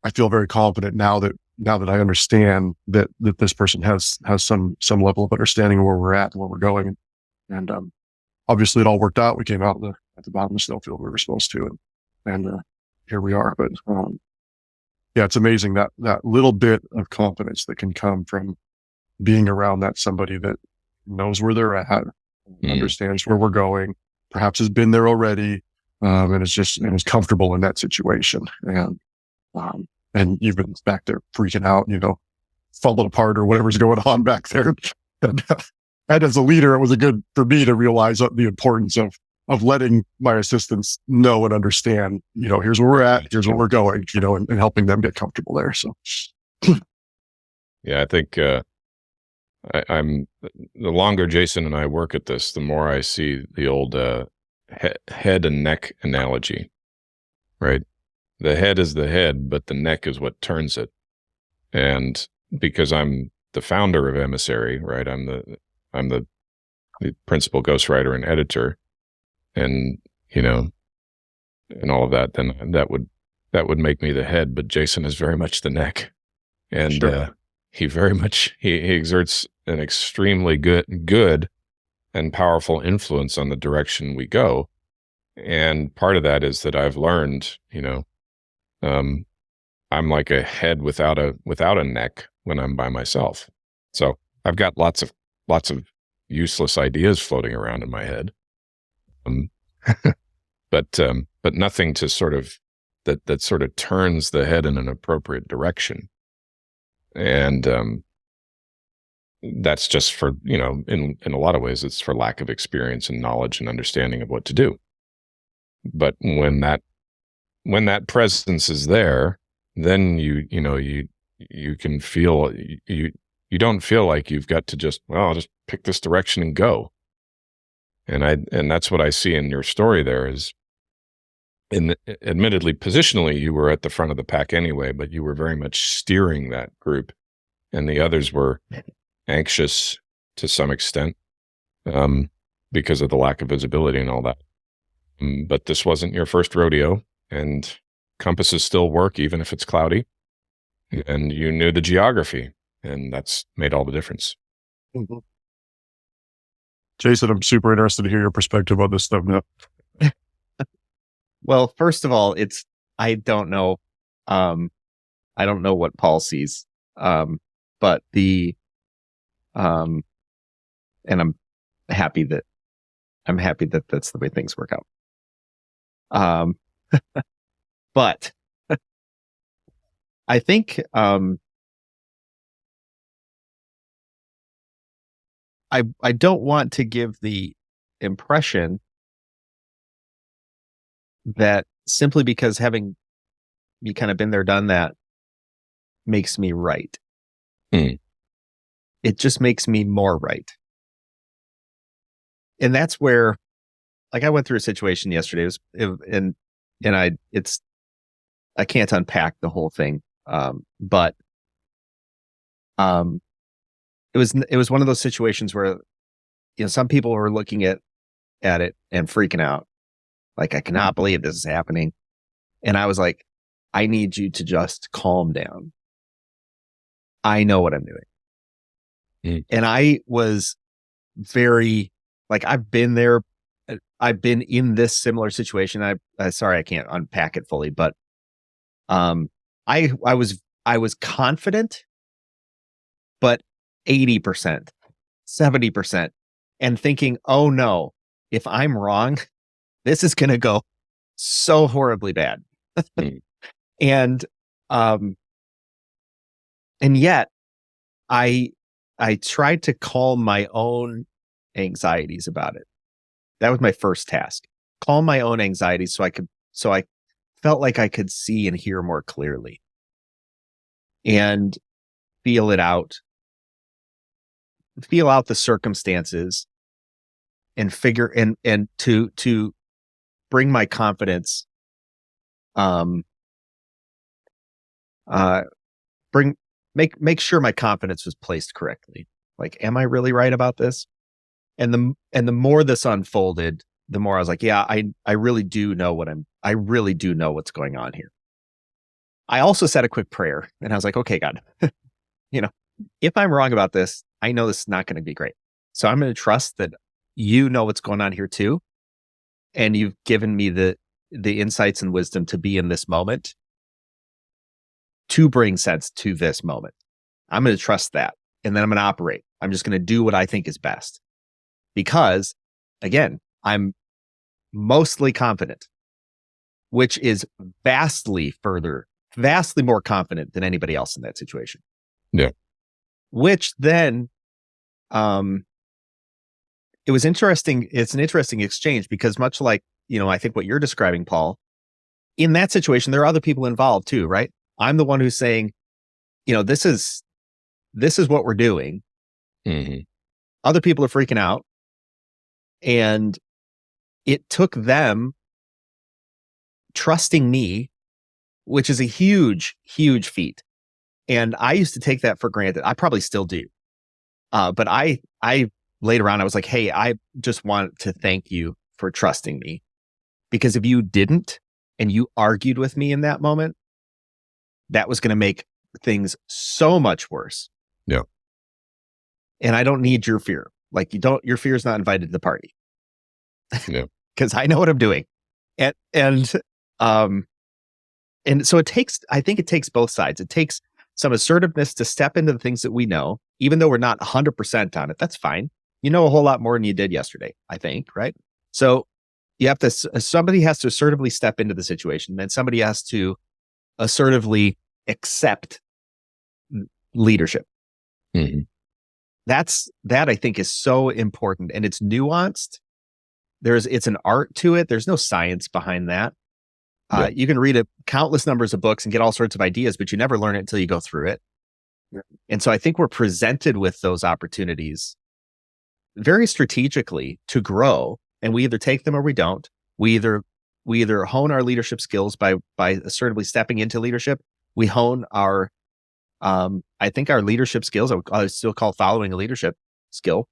I feel very confident now that I understand that this person has some level of understanding of where we're at and where we're going. And obviously it all worked out. We came out at the bottom of the snowfield we were supposed to, and here we are. But yeah, it's amazing that little bit of confidence that can come from being around somebody that knows where they're at, understands where we're going, perhaps has been there already, and is comfortable in that situation. And you've been back there freaking out, falling apart or whatever's going on back there. And as a leader, it was good for me to realize the importance of letting my assistants know and understand, here's where we're at, here's where we're going, and helping them get comfortable there. So, yeah, I think I'm the longer Jason and I work at this, the more I see the old head and neck analogy, right? The head is the head, but the neck is what turns it. And because I'm the founder of Emissary, right? I'm the principal ghostwriter and editor, and and all of that. Then that would make me the head. But Jason is very much the neck, and sure. He exerts an extremely good and powerful influence on the direction we go. And part of that is that I've learned, I'm like a head without a neck when I'm by myself. So I've got lots of useless ideas floating around in my head. But nothing to sort of that sort of turns the head in an appropriate direction. And that's just for, in a lot of ways, it's for lack of experience and knowledge and understanding of what to do. But when that presence is there, then you can feel, you don't feel like you've got to I'll just pick this direction and go. And that's what I see in your story there is, admittedly, positionally, you were at the front of the pack anyway, but you were very much steering that group, and the others were anxious to some extent because of the lack of visibility and all that. But this wasn't your first rodeo, and compasses still work even if it's cloudy, and you knew the geography, and that's made all the difference. Mm-hmm. Jason, I'm super interested to hear your perspective on this stuff now. Well, first of all, I don't know. I don't know what Paul sees. But and happy that I'm happy that that's the way things work out. But I think, I don't want to give the impression that simply because having me kind of been there, done that makes me right. Hmm. It just makes me more right. And that's where, like, I went through a situation yesterday, I can't unpack the whole thing. But it was one of those situations where, some people were looking at it and freaking out. Like, I cannot believe this is happening. And I was like, I need you to just calm down. I know what I'm doing. And I was very, like, I've been there. I've been in this similar situation. Sorry, I can't unpack it fully, but, I was confident, but 80%, 70%, and thinking, oh no, if I'm wrong, this is going to go so horribly bad. And, and yet I tried to calm my own anxieties about it. That was my first task. Calm my own anxieties so I felt like I could see and hear more clearly and feel it out, feel out the circumstances and figure and to bring my confidence, make sure my confidence was placed correctly. Like, am I really right about this? And the more this unfolded, the more I was like, yeah, I really do know what's going on here. I also said a quick prayer and I was like, okay, God, if I'm wrong about this, I know this is not going to be great. So I'm going to trust that you know what's going on here too. And you've given me the insights and wisdom to be in this moment, to bring sense to this moment. I'm going to trust that. And then I'm going to operate. I'm just going to do what I think is best. Because, again, I'm mostly confident, which is vastly more confident than anybody else in that situation. Yeah. Which then, it was interesting. It's an interesting exchange because much like, I think what you're describing, Paul, in that situation, there are other people involved too, right? I'm the one who's saying, this is what we're doing. Mm-hmm. Other people are freaking out. And it took them trusting me, which is a huge, huge feat. And I used to take that for granted. I probably still do. But I later on, I was like, hey, I just want to thank you for trusting me. Because if you didn't, and you argued with me in that moment, that was going to make things so much worse. Yeah. And I don't need your fear. Like, your fear is not invited to the party. Yeah. Because I know what I'm doing. And so I think it takes both sides. It takes some assertiveness to step into the things that we know, even though we're not 100% on it. That's fine. You know a whole lot more than you did yesterday, I think, right? So somebody has to assertively step into the situation, then somebody has to assertively accept leadership. Mm-hmm. That I think is so important, and it's nuanced. It's an art to it. There's no science behind that. Yeah. You can read countless numbers of books and get all sorts of ideas, but you never learn it until you go through it. Yeah. And so I think we're presented with those opportunities very strategically to grow, and we either take them or we don't. We either hone our leadership skills by assertively stepping into leadership. We hone our, I think our leadership skills, I still call following a leadership skill.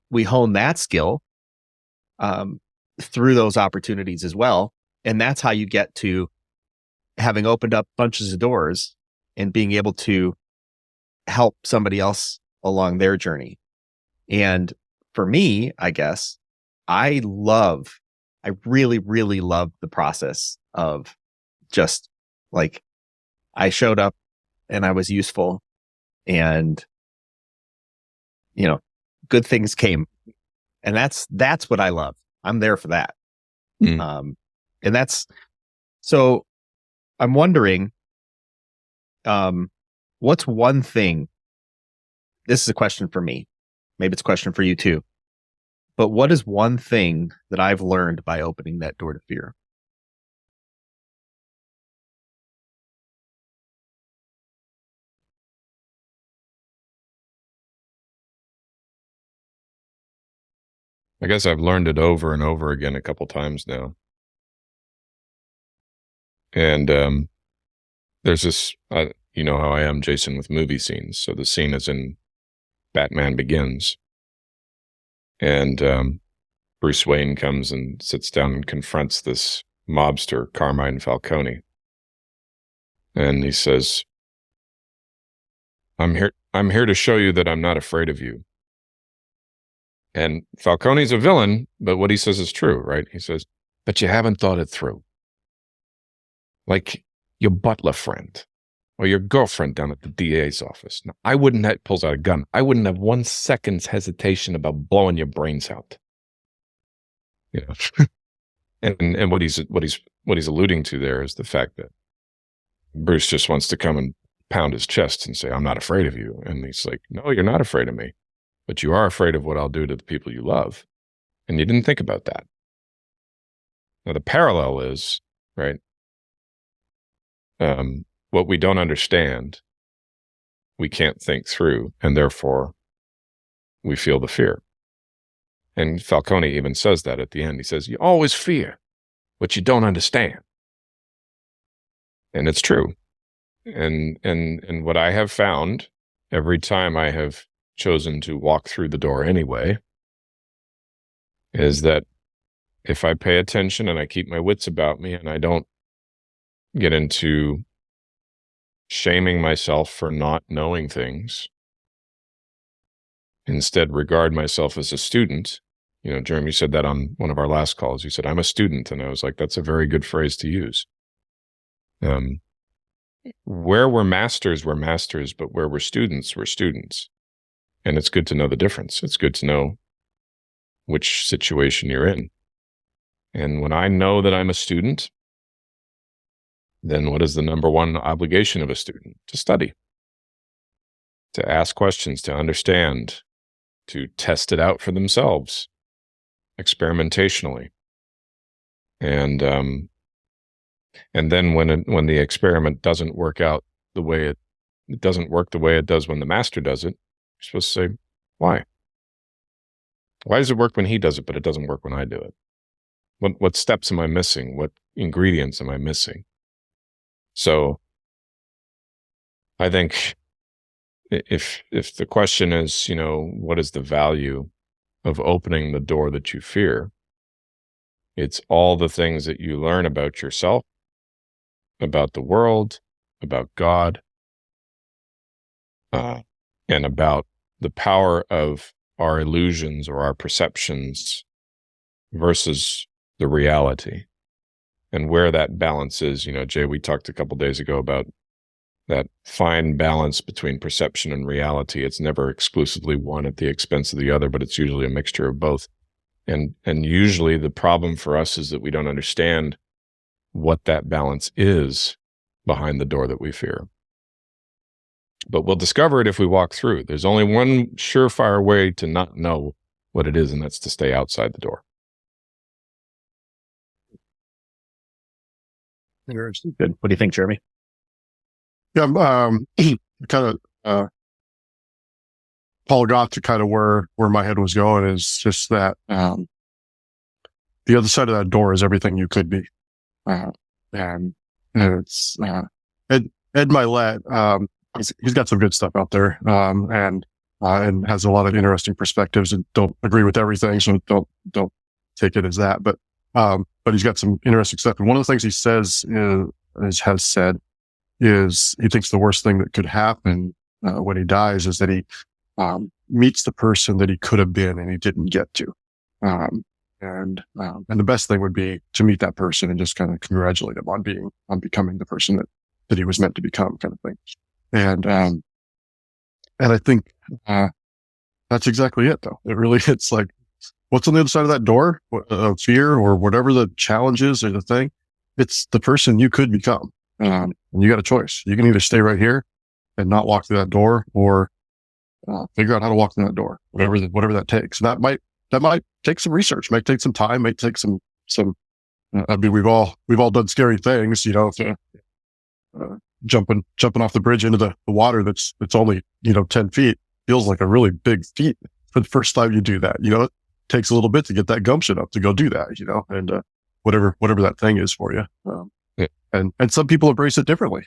We hone that skill through those opportunities as well. And that's how you get to having opened up bunches of doors and being able to help somebody else along their journey. And for me, I guess, I love I really, really loved the process of just like, I showed up and I was useful, and, good things came. And that's what I love. I'm there for that. Mm. And so I'm wondering, what's one thing, this is a question for me, maybe it's a question for you too, but what is one thing that I've learned by opening that door to fear? I guess I've learned it over and over again a couple times now. And there's this, you know how I am, Jason, with movie scenes. So the scene is in Batman Begins. And Bruce Wayne comes and sits down and confronts this mobster, Carmine Falcone. And he says, I'm here to show you that I'm not afraid of you. And Falcone's a villain, but what he says is true, right? He says, but you haven't thought it through. Like your butler friend or your girlfriend down at the DA's office. Now, pulls out a gun. I wouldn't have 1 second's hesitation about blowing your brains out. And what he's alluding to there is the fact that Bruce just wants to come and pound his chest and say, I'm not afraid of you. And he's like, no, you're not afraid of me, but you are afraid of what I'll do to the people you love. And you didn't think about that. Now, the parallel is, right, what we don't understand, we can't think through, and therefore we feel the fear. And Falcone even says that at the end. He says, you always fear what you don't understand. And it's true. And what I have found every time I have chosen to walk through the door anyway is that if I pay attention and I keep my wits about me and I don't get into shaming myself for not knowing things, instead regard myself as a student. Jeremy said that on one of our last calls. He said, I'm a student. And I was like, that's a very good phrase to use. Where we're masters, but where we're students, we're students. And it's good to know the difference. It's good to know which situation you're in. And when I know that I'm a student, then what is the number one obligation of a student? To study, to ask questions, to understand, to test it out for themselves, experimentationally. And then when the experiment doesn't work out the way it doesn't work the way it does when the master does it, you're supposed to say, why? Why does it work when he does it, but it doesn't work when I do it? What steps am I missing? What ingredients am I missing? So I think if the question is, what is the value of opening the door that you fear? It's all the things that you learn about yourself, about the world, about God, and about the power of our illusions or our perceptions versus the reality. And where that balance is, Jay, we talked a couple days ago about that fine balance between perception and reality. It's never exclusively one at the expense of the other, but it's usually a mixture of both. And usually the problem for us is that we don't understand what that balance is behind the door that we fear. But we'll discover it if we walk through. There's only one surefire way to not know what it is, and that's to stay outside the door. Interesting. Good. What do you think, Jeremy? Yeah, kind of Paul got to kind of where my head was going is just that the other side of that door is everything you could be, and it's Ed Milet. He's got some good stuff out there, and has a lot of interesting perspectives. And don't agree with everything, so don't take it as that. But he's got some interesting stuff. And one of the things he says has said is he thinks the worst thing that could happen when he dies is that he meets the person that he could have been and he didn't get to. And the best thing would be to meet that person and just kind of congratulate him on becoming the person that he was meant to become, kind of thing. And I think, that's exactly it though. It's like, what's on the other side of that door? Fear or whatever the challenge is or the thing. It's the person you could become. And you got a choice. You can either stay right here and not walk through that door, or figure out how to walk through that door, whatever that takes. That might take some research, might take some time, might take some, I mean, we've all done scary things, jumping off the bridge into the water that's only, 10 feet feels like a really big feat for the first time you do that. It takes a little bit to get that gumption up to go do that, and whatever that thing is for you. Yeah. And some people embrace it differently.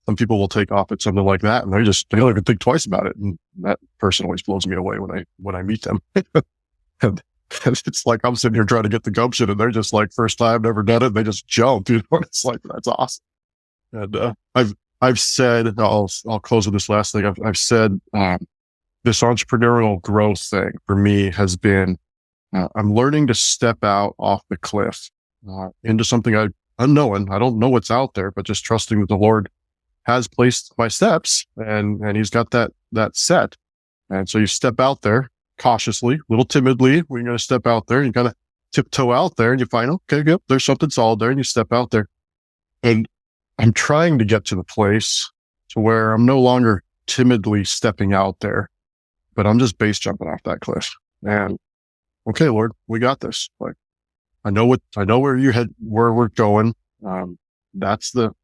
Some people will take off at something like that and they don't even think twice about it. And that person always blows me away when I meet them. And it's like, I'm sitting here trying to get the gumption and they're just like, first time, never done it. And they just jump, It's like, that's awesome. And, I've said, I'll close with this last thing. I've said, this entrepreneurial growth thing for me has been, I'm learning to step out off the cliff, into something unknown. I don't know what's out there, but just trusting that the Lord has placed my steps and he's got that set. And so you step out there cautiously, a little timidly. We're going to step out there and you kind of tiptoe out there and you find, okay, yep, there's something solid there, and you step out there. And I'm trying to get to the place to where I'm no longer timidly stepping out there, but I'm just base jumping off that cliff. And okay, Lord, we got this. Like, I know where we're going. That's the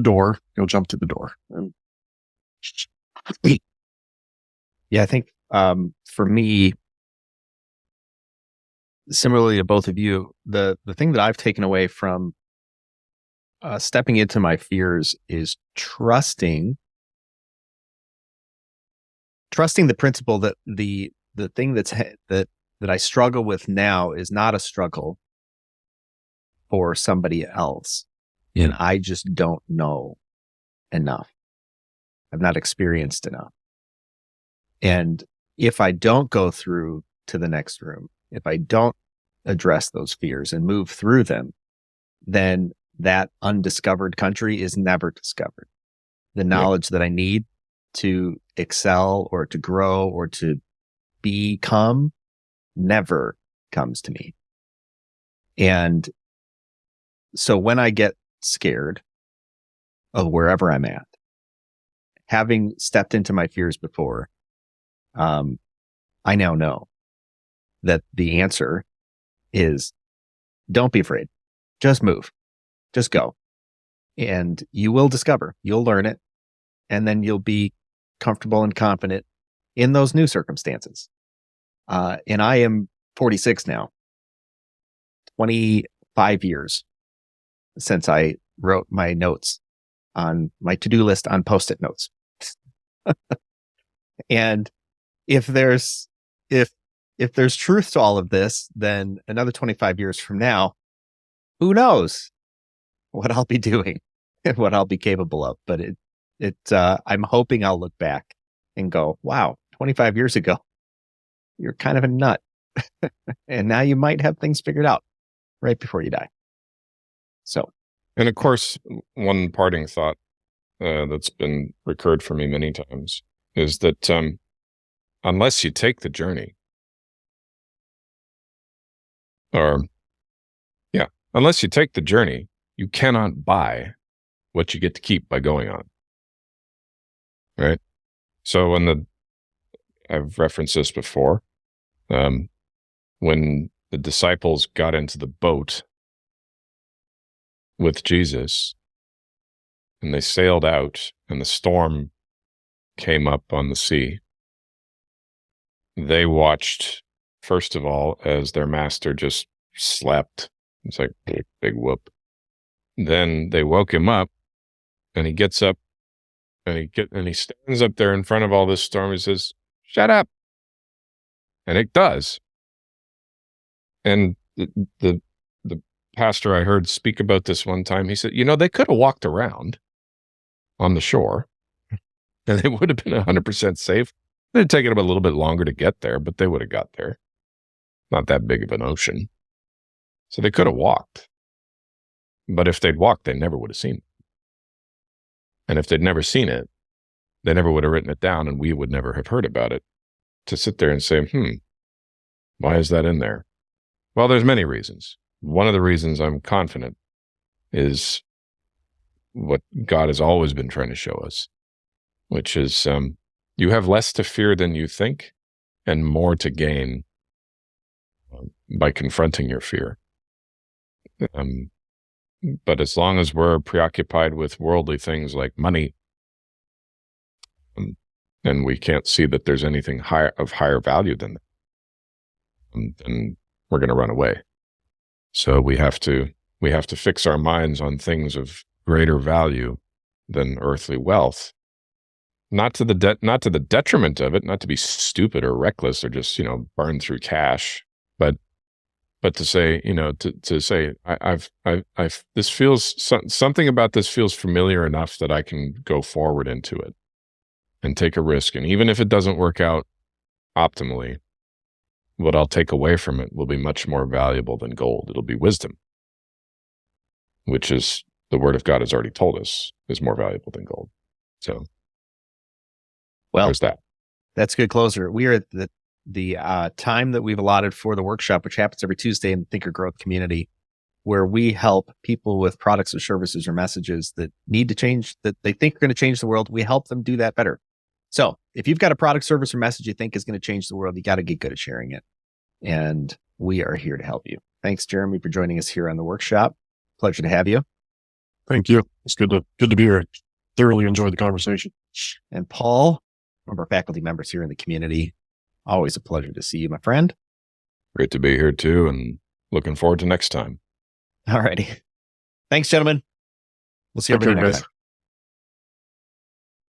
door. Go jump to the door. And yeah, I think, for me, similarly to both of you, the thing that I've taken away from stepping into my fears is trusting the principle that the thing that I struggle with now is not a struggle for somebody else. Yeah. And I just don't know enough. I've not experienced enough. And if I don't go through to the next room, if I don't address those fears and move through them, then that undiscovered country is never discovered. The knowledge that I need to excel or to grow or to become never comes to me. And so when I get scared of wherever I'm at, having stepped into my fears before, I now know that the answer is don't be afraid. Just move. Just go. And you will discover, you'll learn it, and then you'll be comfortable and confident in those new circumstances. And I am 46 now, 25 years since I wrote my notes on my to-do list on Post-it notes. And if there's truth to all of this, then another 25 years from now, who knows what I'll be doing and what I'll be capable of. But I'm hoping I'll look back and go, wow, 25 years ago, you're kind of a nut. And now you might have things figured out right before you die. So. And of course, one parting thought that's been recurred for me many times is that unless you take the journey, unless you take the journey, you cannot buy what you get to keep by going on. Right? So I've referenced this before, when the disciples got into the boat with Jesus and they sailed out and the storm came up on the sea, they watched, first of all, as their master just slept. It's like big whoop. Then they woke him up and he gets up and he stands up there in front of all this storm and says, "Shut up." And it does. And the pastor I heard speak about this one time, he said, they could have walked around on the shore and they would have been 100% safe. It would have taken them a little bit longer to get there, but they would have got there. not that big of an ocean. So they could have walked. But if they'd walked, they never would have seen it. And if they'd never seen it, they never would have written it down, and we would never have heard about it. To sit there and say, why is that in there? Well, there's many reasons. One of the reasons I'm confident is what God has always been trying to show us, which is you have less to fear than you think and more to gain by confronting your fear. But as long as we're preoccupied with worldly things like money, and we can't see that there's anything higher value than that, then we're going to run away. So we have to fix our minds on things of greater value than earthly wealth, not to the detriment of it, not to be stupid or reckless or just burn through cash, but to say to say I've this feels something about this feels familiar enough that I can go forward into it and take a risk, and even if it doesn't work out optimally, what I'll take away from it will be much more valuable than gold. It'll be wisdom, which is the word of God has already told us is more valuable than gold. So, well, there's that. That's a good closer. We are at the time that we've allotted for the workshop, which happens every Tuesday in the Thinker Growth community, where we help people with products or services or messages that need to change, that they think are going to change the world. We help them do that better. So if you've got a product, service, or message you think is going to change the world, you got to get good at sharing it. And we are here to help you. Thanks, Jeremy, for joining us here on the workshop. Pleasure to have you. Thank you. It's good to be here. Thoroughly enjoyed the conversation. And Paul, one of our faculty members here in the community. Always a pleasure to see you, my friend. Great to be here too, and looking forward to next time. All righty. Thanks, gentlemen. We'll see you next time.